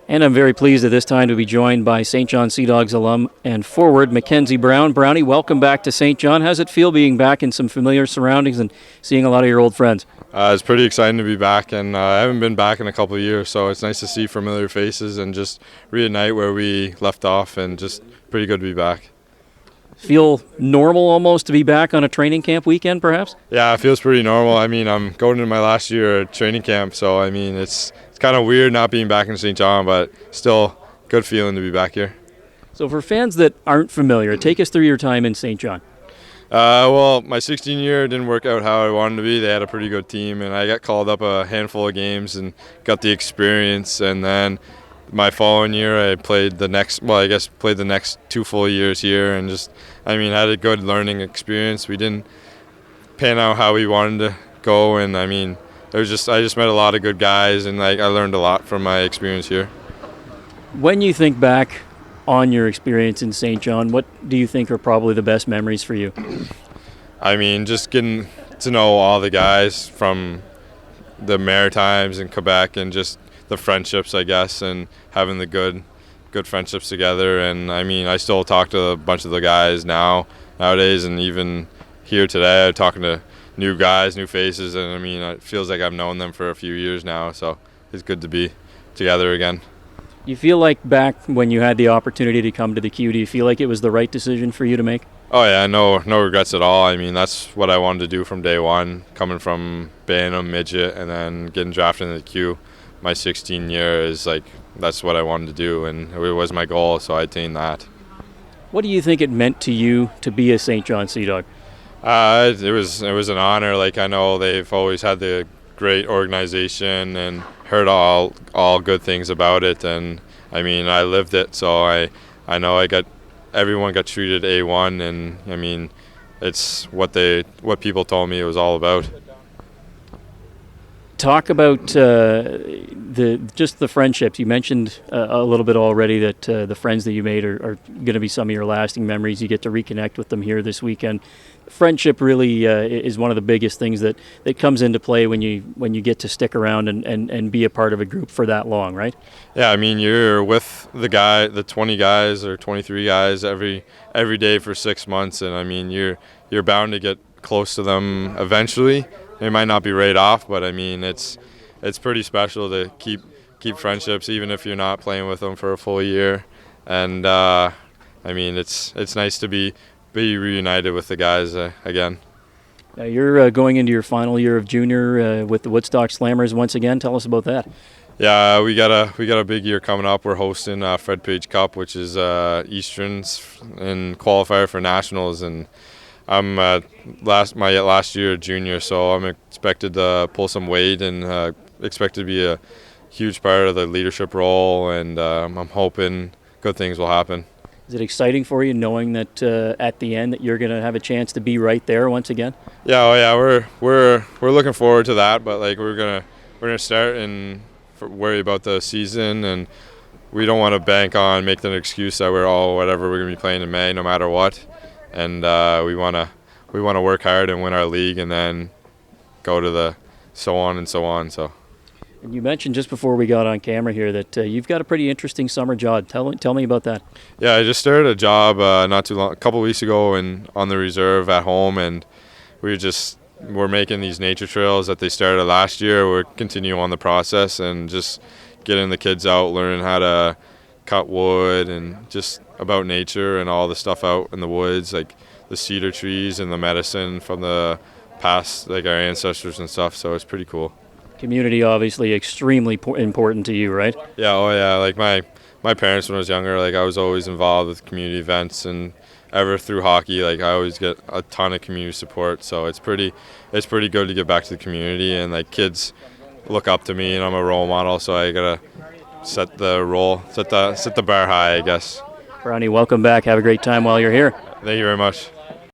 And I'm very pleased at this time to be joined by St. John Sea Dogs alum and forward Mackenzie Brown. Brownie, welcome back to St. John. How's it feel being back in some familiar surroundings and seeing a lot of your old friends? It's pretty exciting to be back, and I haven't been back in a couple of years, so it's nice to see familiar faces and just reunite where we left off, and just pretty good to be back. Feel normal almost to be back on a training camp weekend, perhaps? Yeah, it feels pretty normal. I mean, I'm going into my last year at training camp, so I mean, it's kind of weird not being back in St. John, but still good feeling to be back here. So for fans that aren't familiar, take us through your time in St. John. Well, my 16 year didn't work out how I wanted to be. They had a pretty good team, and I got called up a handful of games and got the experience. And then my following year, I played the next 2 full years here, and had a good learning experience. We didn't pan out how we wanted to go, and I just met a lot of good guys, and I learned a lot from my experience here. When you think back on your experience in St. John, what do you think are probably the best memories for you? I mean, just getting to know all the guys from the Maritimes and Quebec, and just the friendships, I guess, and having the good friendships together. And I still talk to a bunch of the guys nowadays, and even here today, I'm talking to new guys, new faces, and it feels like I've known them for a few years now, so it's good to be together again. You feel like back when you had the opportunity to come to the Q, do you feel like it was the right decision for you to make? Oh yeah, no regrets at all. That's what I wanted to do from day one, coming from Bantam, midget, and then getting drafted in the Q. My 16 year is that's what I wanted to do, and it was my goal, so I attained that. What do you think it meant to you to be a St. John Sea Dog? It was an honor. I know they've always had the great organization and heard all good things about it, and I lived it, so I know everyone got treated A1, and it's what people told me it was all about. Talk about the friendships. You mentioned a little bit already that the friends that you made are going to be some of your lasting memories. You get to reconnect with them here this weekend. Friendship really is one of the biggest things that comes into play when you get to stick around and be a part of a group for that long, right? Yeah, you're with the 20 guys or 23 guys every day for 6 months, and you're bound to get close to them eventually. It might not be right off, but it's pretty special to keep friendships even if you're not playing with them for a full year. And it's nice to be reunited with the guys again. Now you're going into your final year of junior with the Woodstock Slammers once again. Tell us about that. Yeah, we got a big year coming up. We're hosting Fred Page Cup, which is Easterns and qualifier for nationals, and I'm my last year junior, so I'm expected to pull some weight and expected to be a huge part of the leadership role, and I'm hoping good things will happen. Is it exciting for you knowing that at the end that you're going to have a chance to be right there once again? Yeah, we're looking forward to that, but we're gonna start and worry about the season, and we don't want to bank on making an excuse that we're gonna be playing in May no matter what. And we want to work hard and win our league, and then go to the so on and so on. So. And you mentioned just before we got on camera here that you've got a pretty interesting summer job. Tell me about that. Yeah, I just started a job not too long, a couple weeks ago, and on the reserve at home, and we're making these nature trails that they started last year. We're continuing on the process and just getting the kids out, learning how to cut wood and just about nature and all the stuff out in the woods, like the cedar trees and the medicine from the past, our ancestors and stuff. So it's pretty cool. Community obviously extremely important to you, right? Yeah, my parents when I was younger, I was always involved with community events, and ever through hockey, I always get a ton of community support. So it's pretty good to give back to the community, and kids look up to me, and I'm a role model, so I gotta set the bar high, I guess. Brownie, welcome back. Have a great time while you're here. Thank you very much.